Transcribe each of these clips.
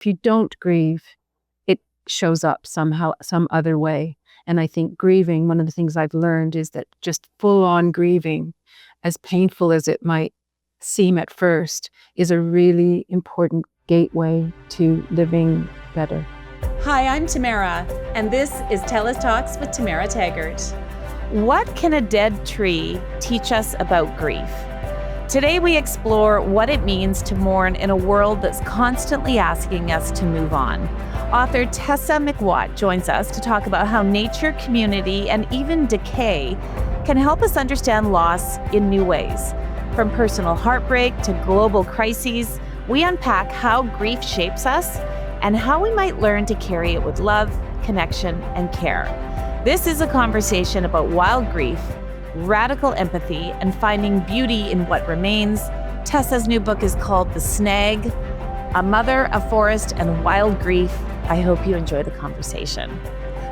If you don't grieve, it shows up somehow, some other way. And I think grieving, one of the things I've learned is that just full on grieving, as painful as it might seem at first, is a really important gateway to living better. Hi, I'm Tamara, and this is TELUS Talks with Tamara Taggart. What can a dead tree teach us about grief? Today we explore what it means to mourn in a world that's constantly asking us to move on. Author Tessa McWatt joins us to talk about how nature, community, and even decay can help us understand loss in new ways. From personal heartbreak to global crises, we unpack how grief shapes us and how we might learn to carry it with love, connection, and care. This is a conversation about wild grief, radical empathy, and finding beauty in what remains. Tessa's new book is called The Snag, A Mother, a Forest, and Wild Grief. I hope you enjoy the conversation.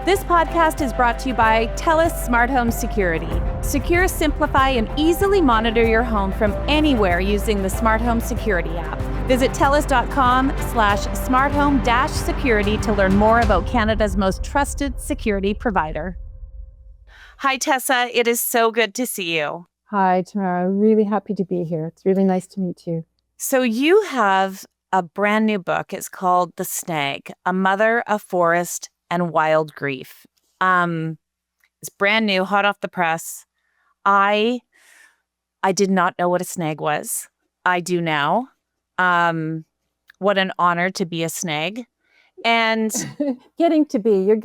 This podcast is brought to you by TELUS Smart Home Security. Secure, simplify, and easily monitor your home from anywhere using the Smart Home Security app. Visit TELUS.com/smarthome-security to learn more about Canada's most trusted security provider. Hi, Tessa. It is so good to see you. Hi, Tamara. Really happy to be here. It's really nice to meet you. So you have a brand new book. It's called The Snag, A Mother, a Forest, and Wild Grief. It's brand new, hot off the press. I did not know what a snag was. I do now. What an honor to be a snag. And getting to be a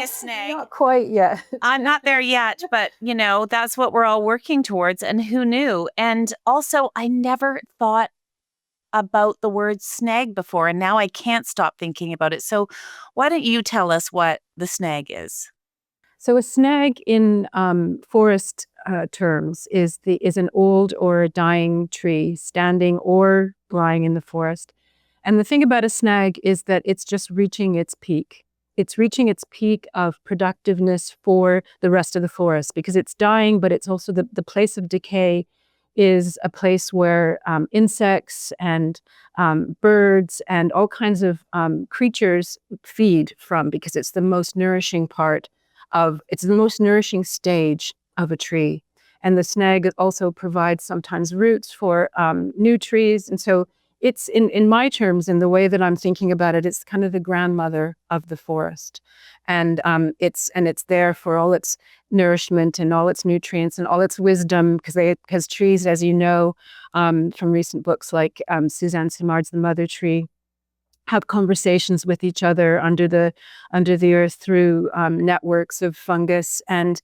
snag. Not quite yet. I'm not there yet, but that's what we're all working towards. And who knew? And also, I never thought about the word snag before, and now I can't stop thinking about it. So why don't you tell us what the snag is? So a snag in forest terms is an old or a dying tree standing or lying in the forest. And the thing about a snag is that it's just reaching its peak. It's reaching its peak of productiveness for the rest of the forest because it's dying, but it's also the place of decay is a place where insects and birds and all kinds of creatures feed from, because it's the most nourishing it's the most nourishing stage of a tree. And the snag also provides sometimes roots for new trees. And so it's in my terms, in the way that I'm thinking about it, it's kind of the grandmother of the forest. And it's there for all its nourishment and all its nutrients and all its wisdom, because trees, as you know, from recent books like Suzanne Simard's The Mother Tree, have conversations with each other under the earth through networks of fungus, and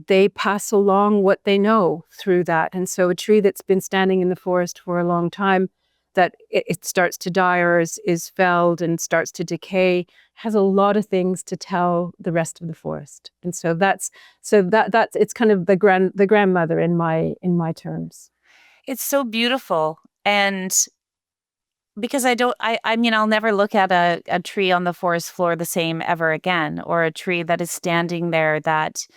they pass along what they know through that. And so a tree that's been standing in the forest for a long time, that it starts to die or is felled and starts to decay, has a lot of things to tell the rest of the forest. And so that's it's kind of the grandmother in my terms. It's so beautiful. And because I'll never look at a tree on the forest floor the same ever again, or a tree that is standing there that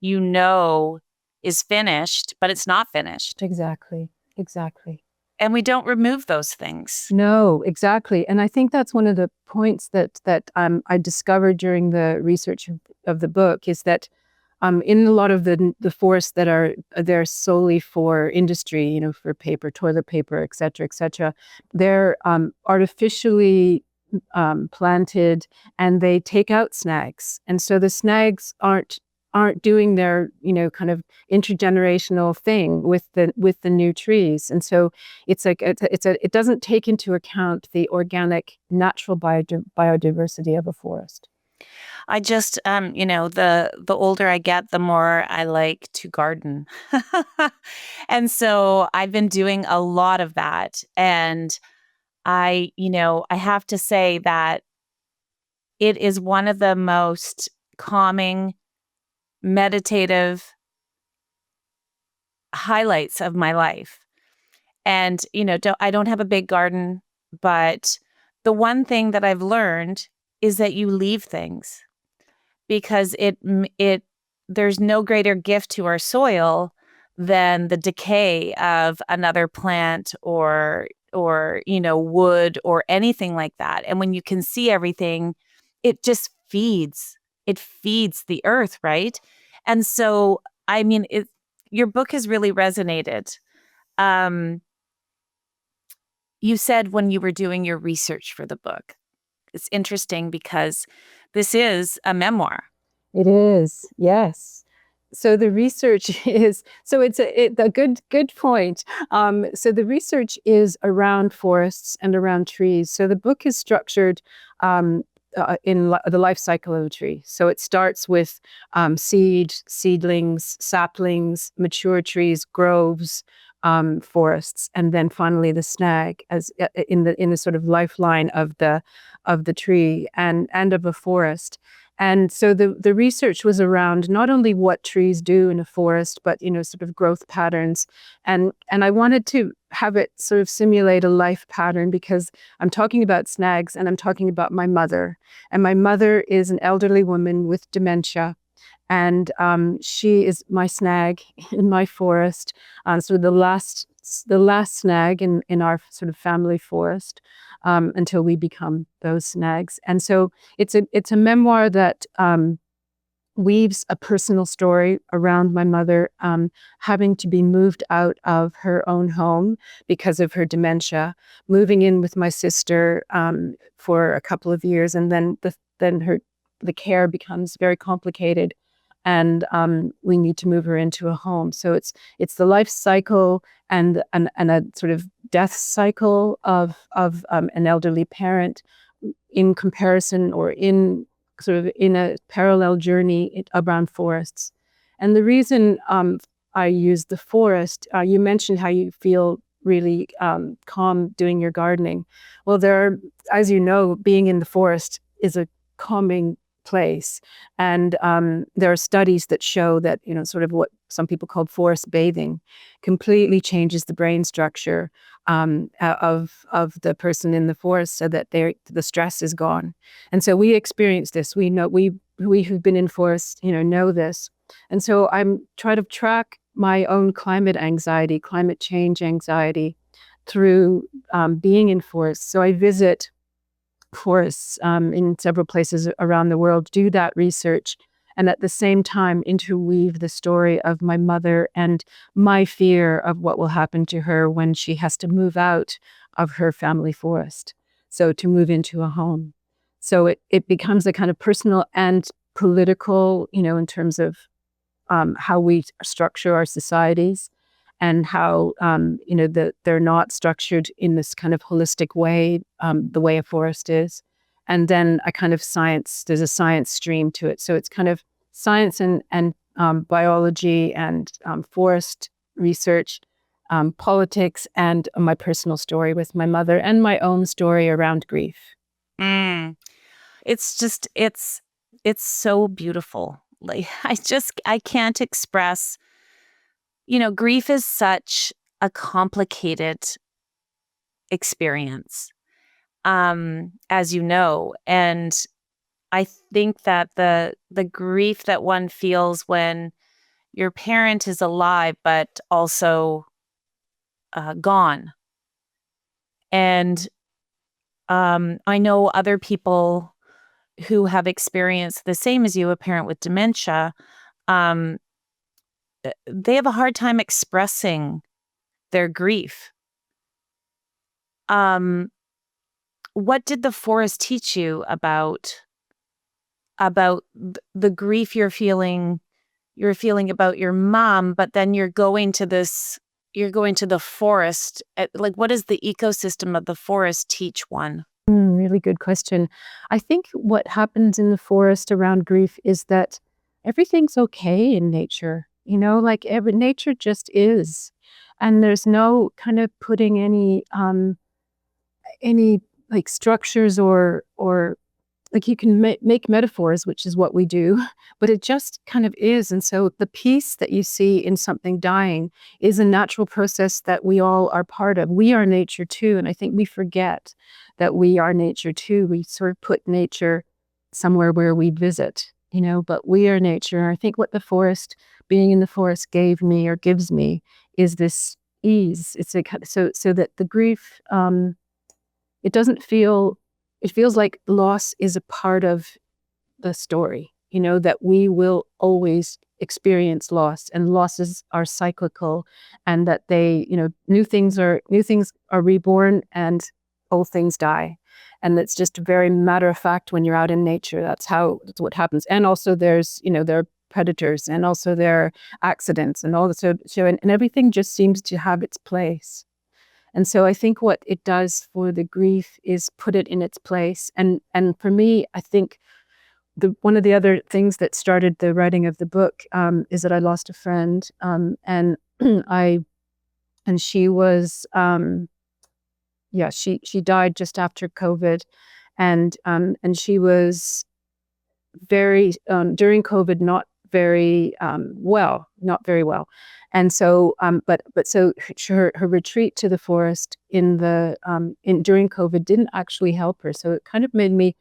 is finished, but it's not finished. Exactly. And we don't remove those things. No, exactly. And I think that's one of the points that I discovered during the research of the book, is that in a lot of the forests that are there solely for industry, for paper, toilet paper, et cetera, they're artificially planted, and they take out snags. And so the snags aren't doing their kind of intergenerational thing with the new trees. And so it's like it doesn't take into account the organic natural biodiversity of a forest. I just the older I get, the more I like to garden. And so I've been doing a lot of that, and I have to say that it is one of the most calming, meditative highlights of my life. And, I don't have a big garden, but the one thing that I've learned is that you leave things, because there's no greater gift to our soil than the decay of another plant or, wood or anything like that. And when you can see everything, it just feeds the earth, right? And so, I mean, your book has really resonated. Um, you said when you were doing your research for the book, it's interesting because this is a memoir. It is, yes. So the research is, so it's a good point. So the research is around forests and around trees. So the book is structured in the life cycle of a tree. So it starts with seedlings, saplings, mature trees, groves, forests, and then finally the snag as in the sort of lifeline of the tree and of a forest. And so the research was around not only what trees do in a forest, but sort of growth patterns. And I wanted to have it sort of simulate a life pattern because I'm talking about snags and I'm talking about my mother. And my mother is an elderly woman with dementia. And she is my snag in my forest, sort of the last snag in our sort of family forest, until we become those snags. And so it's a memoir that weaves a personal story around my mother having to be moved out of her own home because of her dementia, moving in with my sister for a couple of years, and then the care becomes very complicated, and we need to move her into a home. So it's the life cycle and a sort of death cycle of an elderly parent in comparison or in sort of in a parallel journey around forests. And the reason I use the forest, you mentioned how you feel really calm doing your gardening. Well, as you know, being in the forest is a calming place. And there are studies that show that, sort of what some people call forest bathing completely changes the brain structure of the person in the forest so that the stress is gone. And so we experience this. We know, we who've been in forests, know this. And so I'm trying to track my own climate change anxiety through being in forests. So I visit forests in several places around the world, do that research, and at the same time interweave the story of my mother and my fear of what will happen to her when she has to move out of her family forest, so to move into a home. So it becomes a kind of personal and political, in terms of how we structure our societies, and how that they're not structured in this kind of holistic way, the way a forest is. And then there's a science stream to it. So it's kind of science and biology and forest research, politics, and my personal story with my mother and my own story around grief. It's so beautiful. Like I can't express, grief is such a complicated experience, as you know. And I think that the grief that one feels when your parent is alive, but also gone. And I know other people who have experienced the same as you, a parent with dementia. They have a hard time expressing their grief. What did the forest teach you about the grief you're feeling about your mom, but then you're going to the forest? Like, what does the ecosystem of the forest teach one? Really good question. I think what happens in the forest around grief is that everything's okay in nature. Like nature just is, and there's no kind of putting any like structures or like you can make metaphors, which is what we do, but it just kind of is. And so the peace that you see in something dying is a natural process that we all are part of. We are nature too. And I think we forget that we are nature too. We sort of put nature somewhere where we visit, but we are nature. And I think what being in the forest gave me or gives me is this ease. It's a so that the grief, it doesn't feel. It feels like loss is a part of the story. That we will always experience loss, and losses are cyclical, and that they, new things are reborn, and old things die. And it's just very matter of fact when you're out in nature. That's what happens. And also there's, there are predators, and also there are accidents, and all the and everything just seems to have its place. And so I think what it does for the grief is put it in its place. And for me, I think one of the other things that started the writing of the book is that I lost a friend, and she was she died just after COVID, and she was very during COVID not very well. And so so her retreat to the forest during COVID didn't actually help her. So it kind of made me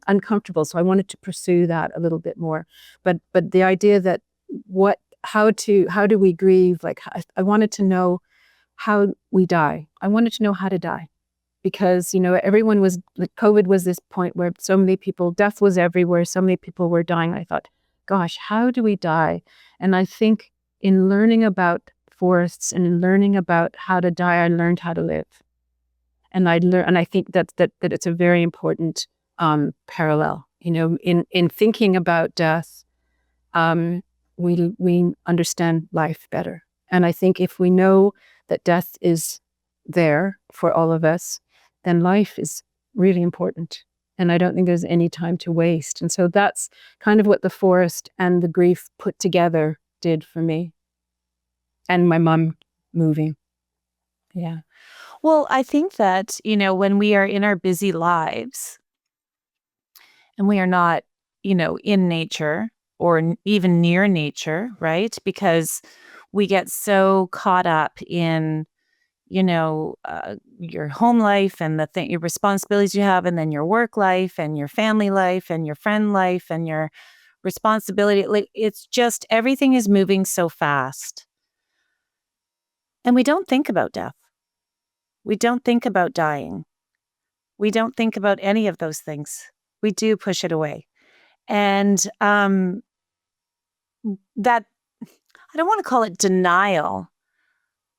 uncomfortable. So I wanted to pursue that a little bit more. But the idea that how do we grieve? Like, I wanted to know how we die. I wanted to know how to die, because COVID was this point where so many people, death was everywhere. So many people were dying. I thought, gosh, how do we die? And I think in learning about forests and in learning about how to die, I learned how to live. And I think that it's a very important parallel. In thinking about death, we understand life better. And I think if we know that death is there for all of us, then life is really important. And I don't think there's any time to waste. And so that's kind of what the forest and the grief put together did for me. And my mom moving. Yeah. Well, I think that, when we are in our busy lives and we are not, in nature or even near nature, right? Because we get so caught up in, your home life and your responsibilities you have, and then your work life and your family life and your friend life and your responsibility. Like, it's just everything is moving so fast. And we don't think about death. We don't think about dying. We don't think about any of those things. We do push it away. And that, I don't want to call it denial,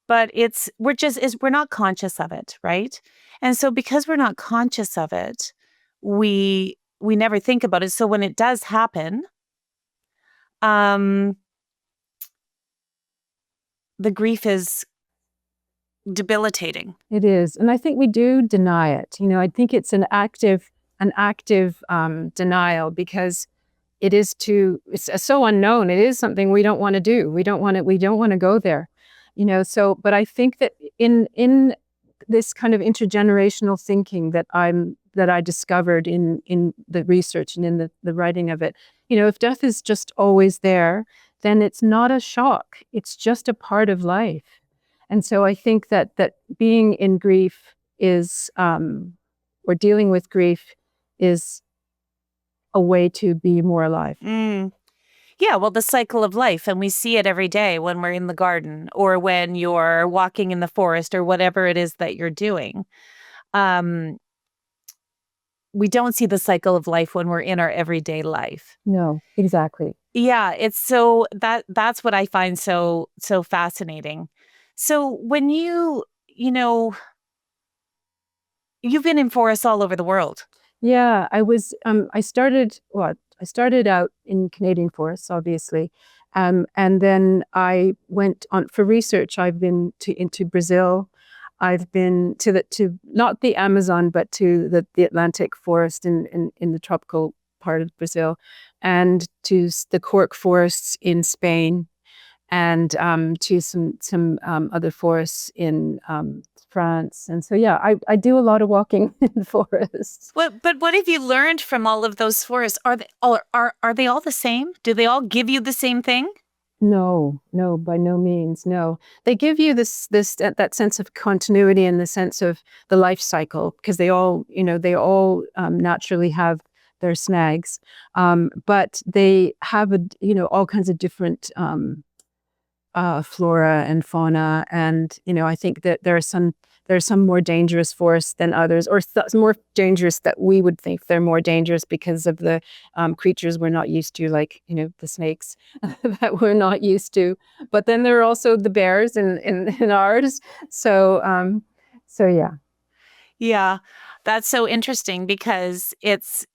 but we're not conscious of it, right? And so because we're not conscious of it, we never think about it. So when it does happen, the grief is debilitating. It is. And I think we do deny it. I think it's an active denial, because it's so unknown. It is something we don't want to do. We don't want to go there. But I think that in this kind of intergenerational thinking that I discovered in the research and in the writing of it, if death is just always there, then it's not a shock. It's just a part of life. And so I think that being in grief is, or dealing with grief is a way to be more alive. Yeah, well, the cycle of life, and we see it every day when we're in the garden or when you're walking in the forest or whatever it is that you're doing. We don't see the cycle of life when we're in our everyday life. No, exactly. Yeah, it's so that's what I find so fascinating. So when you've been in forests all over the world. Yeah, I started out in Canadian forests, obviously. And then I went on for research. I've been into Brazil. I've been to not the Amazon, but to the Atlantic forest in the tropical part of Brazil, and to the cork forests in Spain, and to some other forests in France. And so, yeah, I do a lot of walking in forests. But what have you learned from all of those forests? Are they all the same? Do they all give you the same thing? No, by no means. No, they give you that sense of continuity and the sense of the life cycle, because they all naturally have their snags, but they have all kinds of different flora and fauna. And, I think that there are some more dangerous forests than others, or more dangerous that we would think they're more dangerous because of the creatures we're not used to, like, the snakes that we're not used to. But then there are also the bears in ours. So yeah. Yeah, that's so interesting because it's,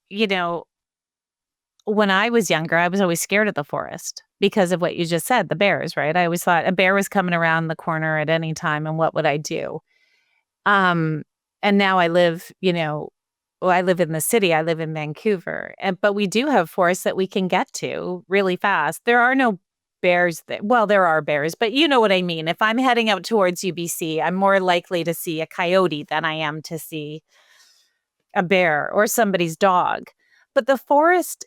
when I was younger, I was always scared of the forest because of what you just said, the bears, right? I always thought a bear was coming around the corner at any time, and what would I do? Um, and now I live in the city. I live in Vancouver, but we do have forests that we can get to really fast. There are no bears there. Well, there are bears, but you know what I mean. If I'm heading out towards UBC, I'm more likely to see a coyote than I am to see a bear or somebody's dog. But the forest,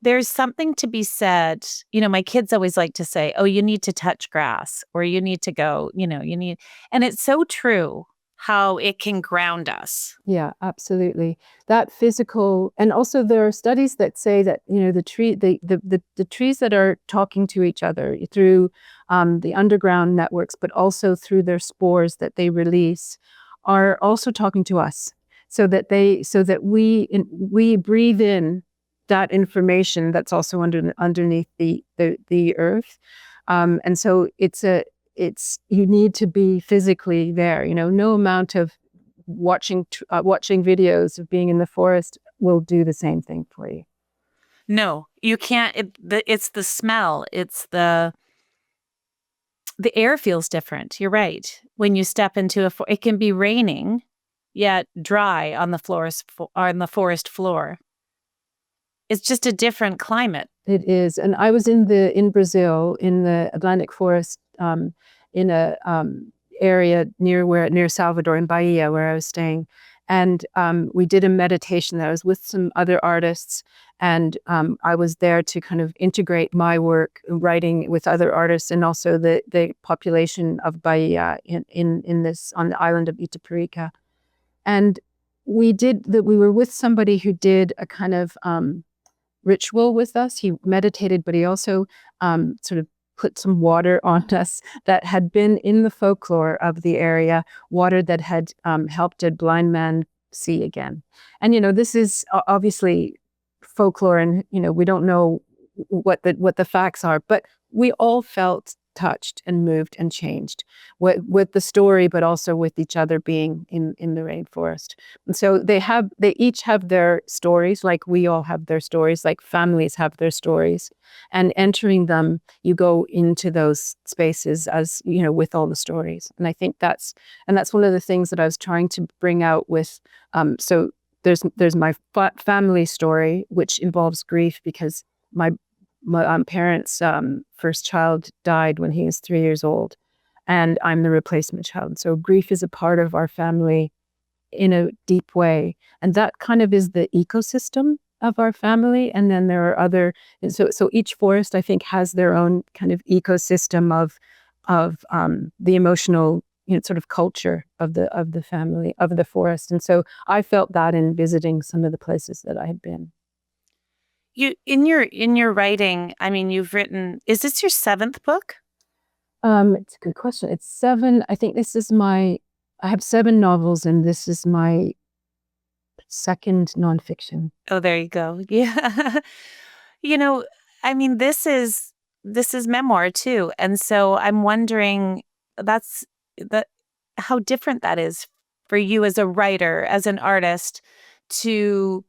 there's something to be said. My kids always like to say, oh, you need to touch grass, or you need to go, you need, and it's so true how it can ground us. Yeah, absolutely. That physical, and also there are studies that say that the trees that are talking to each other through the underground networks, but also through their spores that they release, are also talking to us, so that we breathe in that information that's also underneath the earth, and so you need to be physically there. No amount of watching videos of being in the forest will do the same thing for you. No, you can't. It's the smell. It's the air feels different. You're right. When you step into it can be raining, yet dry on the forest floor. It's just a different climate. It is. And I was in Brazil, in the Atlantic forest, in a area near Salvador, in Bahia, where I was staying. And we did a meditation. I was with some other artists, and I was there to kind of integrate my work, writing with other artists, and also the population of Bahia in this, on the island of Itaparica. And we were with somebody who did a kind of ritual with us. He meditated, but he also sort of put some water on us that had been in the folklore of the area, water that had helped a blind man see again. And, this is obviously folklore, and, we don't know what the facts are, but we all felt touched and moved and changed with the story, but also with each other being in the rainforest. And so they each have their stories, like we all have their stories, like families have their stories. And entering them, you go into those spaces as, with all the stories. And I think that's one of the things that I was trying to bring out with, so there's my family story, which involves grief, because my parents' first child died when he was 3 years old, and I'm the replacement child. So grief is a part of our family in a deep way, and that kind of is the ecosystem of our family. And then there are other, so each forest, I think, has their own kind of ecosystem of the emotional, sort of culture of the family, of the forest. And so I felt that in visiting some of the places that I had been. You in your writing, I mean, you've written, is this your 7th book? It's a good question. It's 7. I think I have 7 novels, and this is my 2nd nonfiction. Oh, there you go. Yeah. I mean, this is memoir too. And so I'm wondering how different that is for you as a writer, as an artist, to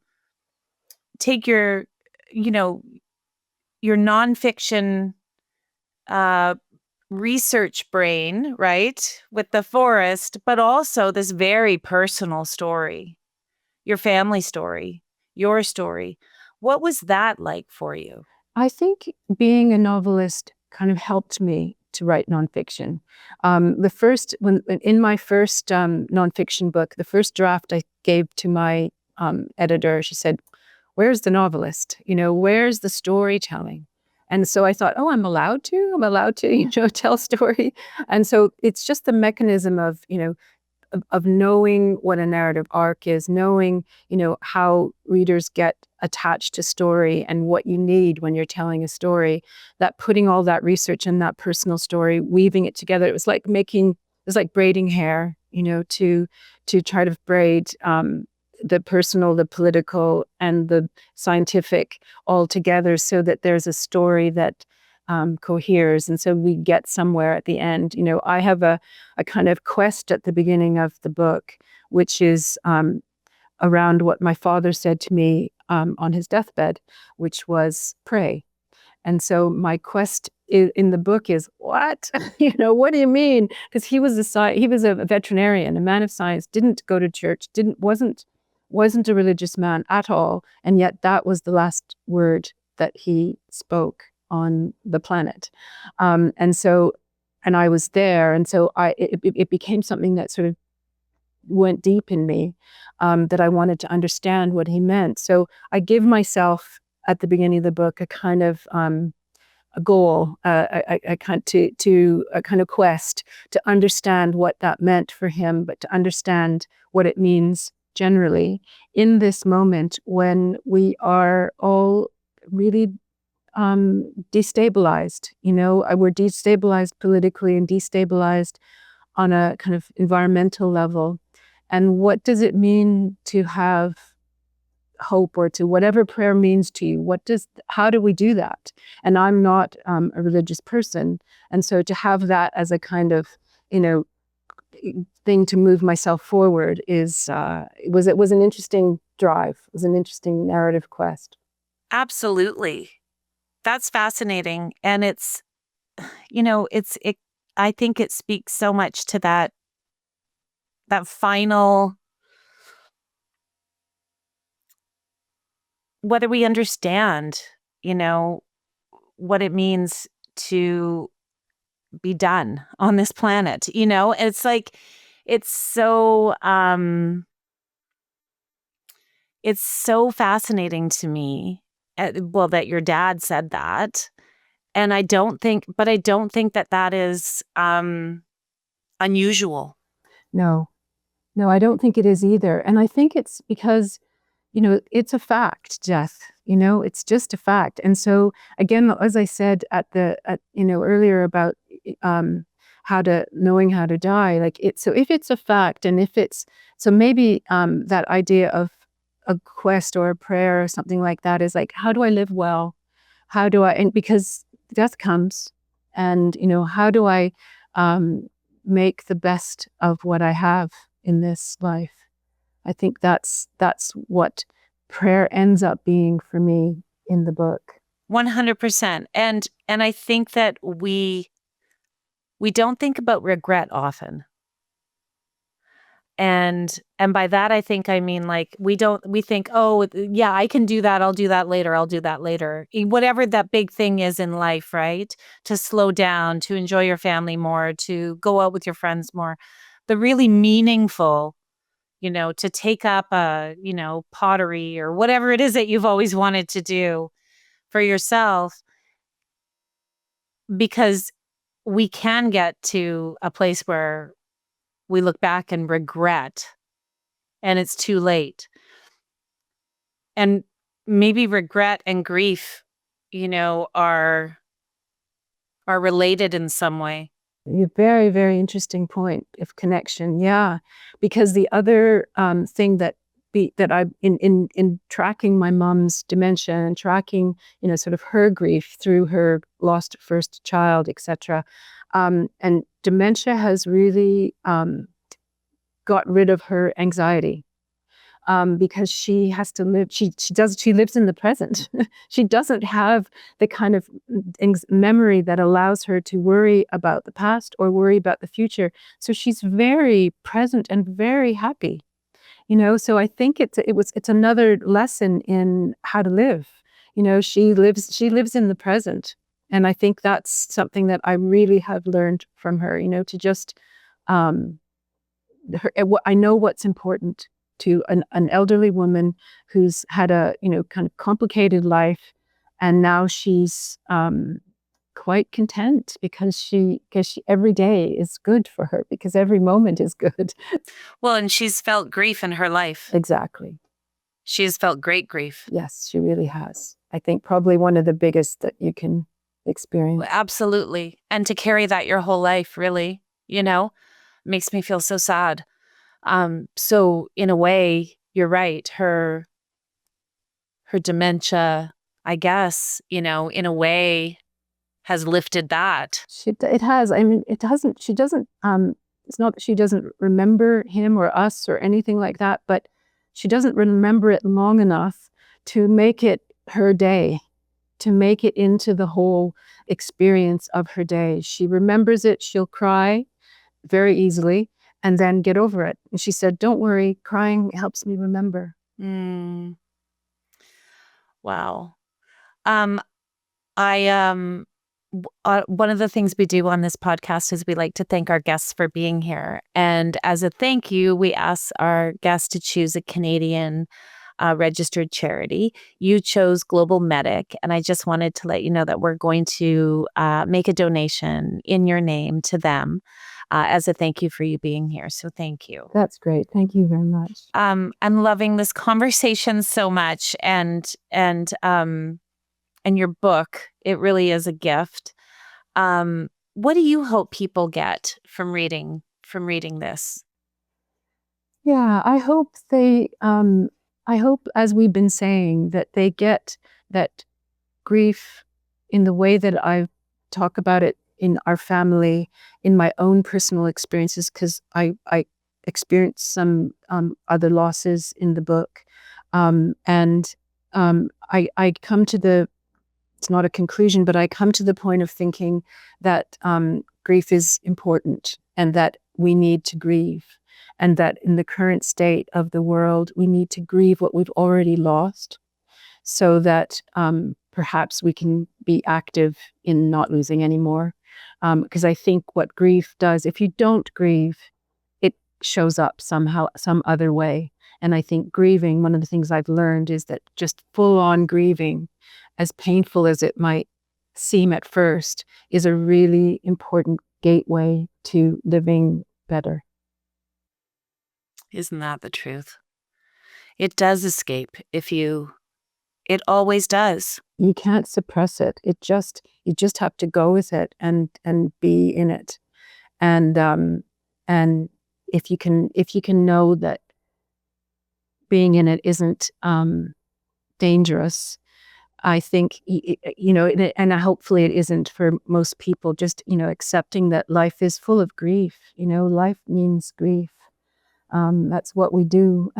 take your nonfiction research brain, right, with the forest, but also this very personal story, your family story, your story. What was that like for you? I think being a novelist kind of helped me to write nonfiction. In my first nonfiction book, the first draft I gave to my editor, she said, "Where's the novelist? Where's the storytelling?" And so I thought, I'm allowed to, tell story. And so it's just the mechanism of, of knowing what a narrative arc is, knowing, how readers get attached to story and what you need when you're telling a story, that putting all that research and that personal story, weaving it together, it was like braiding hair, to try to braid the personal, the political, and the scientific all together so that there's a story that coheres. And so we get somewhere at the end. I have a kind of quest at the beginning of the book, which is around what my father said to me on his deathbed, which was pray. And so my quest in the book is, what? What do you mean? Because he was a veterinarian, a man of science, didn't go to church, wasn't a religious man at all, and yet that was the last word that he spoke on the planet. And I was there, and so it became something that sort of went deep in me, that I wanted to understand what he meant. So I give myself at the beginning of the book a kind of a goal, a kind of quest to understand what that meant for him, but to understand what it means generally in this moment when we are all really destabilized. We're destabilized politically and destabilized on a kind of environmental level. And what does it mean to have hope, or to whatever prayer means to you? How do we do that? And I'm not a religious person. And so to have that as a kind of, thing to move myself forward it was an interesting drive. It was an interesting narrative quest. Absolutely. That's fascinating. And I think it speaks so much to that final, whether we understand, what it means to be done on this planet. It's like, it's so fascinating to me, that your dad said that. And I don't think that is unusual. No, I don't think it is either. And I think it's because, it's a fact, death, it's just a fact. And so again, as I said earlier about knowing how to die, so if it's a fact, and so maybe that idea of a quest or a prayer or something like that is like, how do I live well? And because death comes, and, how do I make the best of what I have in this life? I think that's what prayer ends up being for me in the book. 100%. And I think that we don't think about regret often. And by that, I think, I mean, like, we think, oh, yeah, I can do that. I'll do that later. Whatever that big thing is in life, right? To slow down, to enjoy your family more, to go out with your friends more. The really meaningful, to take up pottery or whatever it is that you've always wanted to do for yourself, because we can get to a place where we look back and regret, and it's too late. And maybe regret and grief, are related in some way. A very, very interesting point of connection. Yeah, because the other thing that I in tracking my mom's dementia and tracking, sort of her grief through her lost first child, etc. And dementia has really got rid of her anxiety, because she has to live. She lives in the present. She doesn't have the kind of memory that allows her to worry about the past or worry about the future. So she's very present and very happy. So I think it's another lesson in how to live. She lives in the present. And I think that's something that I really have learned from her, to just, I know what's important to an elderly woman who's had a, kind of complicated life. And now she's quite content because she every day is good for her, because every moment is good. Well, and she's felt grief in her life. Exactly. She has felt great grief. Yes, she really has. I think probably one of the biggest that you can experience. Absolutely. And to carry that your whole life, really, makes me feel so sad. So in a way, you're right. Her dementia, I guess, in a way has lifted that. It has. I mean, it doesn't. She doesn't. It's not that she doesn't remember him or us or anything like that, but she doesn't remember it long enough to make it her day, to make it into the whole experience of her day. She remembers it. She'll cry very easily and then get over it. And she said, "Don't worry, crying helps me remember." Wow. One of the things we do on this podcast is we like to thank our guests for being here. And as a thank you, we ask our guests to choose a Canadian registered charity. You chose Global Medic, and I just wanted to let you know that we're going to make a donation in your name to them as a thank you for you being here. So thank you. That's great. Thank you very much. I'm loving this conversation so much, and your book, it really is a gift. What do you hope people get from reading this? Yeah, I hope as we've been saying, that they get that grief in the way that I talk about it in our family, in my own personal experiences, because I experienced some other losses in the book. I come to it's not a conclusion, but I come to the point of thinking that grief is important and that we need to grieve, and that in the current state of the world, we need to grieve what we've already lost so that perhaps we can be active in not losing anymore. Because I think what grief does, if you don't grieve, it shows up somehow, some other way. And I think grieving, one of the things I've learned is that just full on grieving, as painful as it might seem at first, is a really important gateway to living better. Isn't that the truth? It does escape it always does. You can't suppress it. You just have to go with it and be in it. And if you can know that being in it isn't dangerous, I think, and hopefully it isn't for most people, just, accepting that life is full of grief. Life means grief. That's what we do.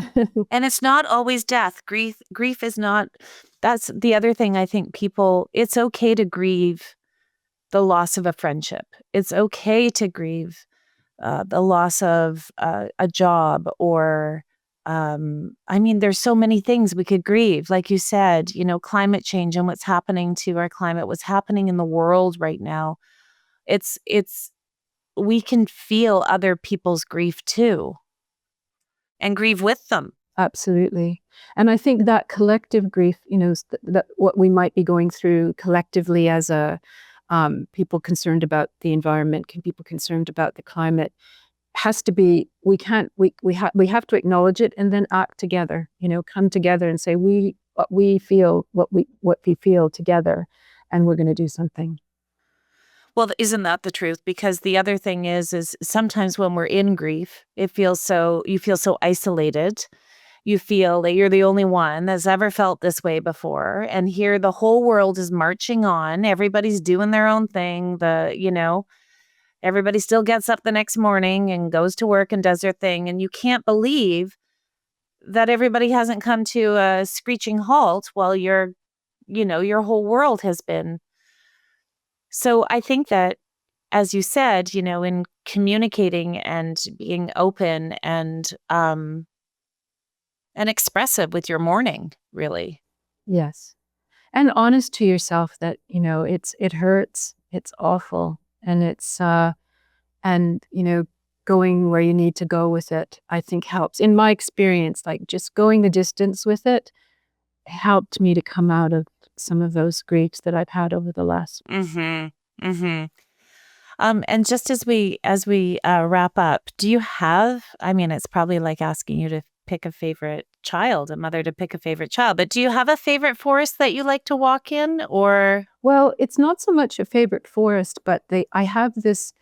And it's not always death. Grief is not, that's the other thing. I think it's okay to grieve the loss of a friendship. It's okay to grieve the loss of a job, or there's so many things we could grieve. Like you said, climate change and what's happening to our climate, what's happening in the world right now. We can feel other people's grief too, and grieve with them. Absolutely. And I think that collective grief, that what we might be going through collectively as people concerned about the environment, people concerned about the climate, has to be, we have to acknowledge it and then act together, come together and say, we feel what we feel together, and we're going to do something. Well, isn't that the truth? Because the other thing is sometimes when we're in grief, you feel so isolated. You feel that you're the only one that's ever felt this way before. And here the whole world is marching on. Everybody's doing their own thing. Everybody still gets up the next morning and goes to work and does their thing. And you can't believe that everybody hasn't come to a screeching halt while your whole world has been. So I think that, as you said, in communicating and being open and expressive with your mourning, really. Yes. And honest to yourself that, it hurts, it's awful, and it's, going where you need to go with it, I think helps. In my experience, like just going the distance with it helped me to come out of some of those griefs that I've had over the last. Mm-hmm. Mm-hmm. And just as we wrap up, do you have, I mean, it's probably like asking you to pick a favorite child, a mother to pick a favorite child, but do you have a favorite forest that you like to walk in, or? Well, it's not so much a favorite forest, but I have this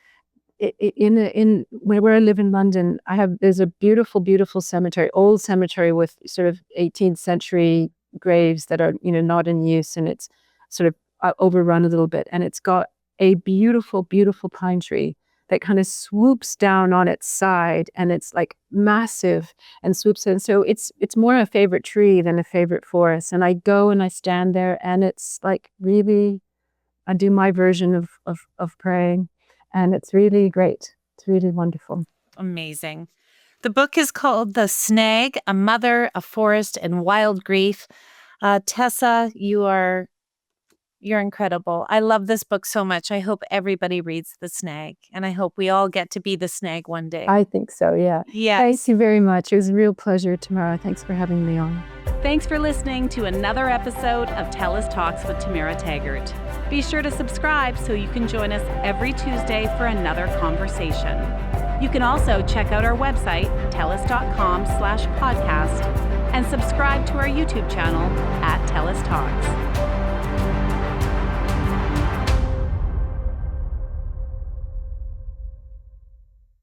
in where I live in London. There's a beautiful, beautiful cemetery, old cemetery with sort of 18th century graves that are, not in use, and it's sort of overrun a little bit, and it's got a beautiful, beautiful pine tree that kind of swoops down on its side, and it's like massive and swoops in. So it's more a favorite tree than a favorite forest. And I go and I stand there, and it's like really, I do my version of praying, and it's really great. It's really wonderful. Amazing. The book is called The Snag, A Mother, a Forest, and Wild Grief. Tessa, you're incredible. I love this book so much. I hope everybody reads The Snag, and I hope we all get to be the snag one day. I think so, yeah. Yes. Thank you very much. It was a real pleasure, Tamara. Thanks for having me on. Thanks for listening to another episode of TELUS Talks with Tamara Taggart. Be sure to subscribe so you can join us every Tuesday for another conversation. You can also check out our website, telus.com/podcast, and subscribe to our YouTube channel at TELUS Talks.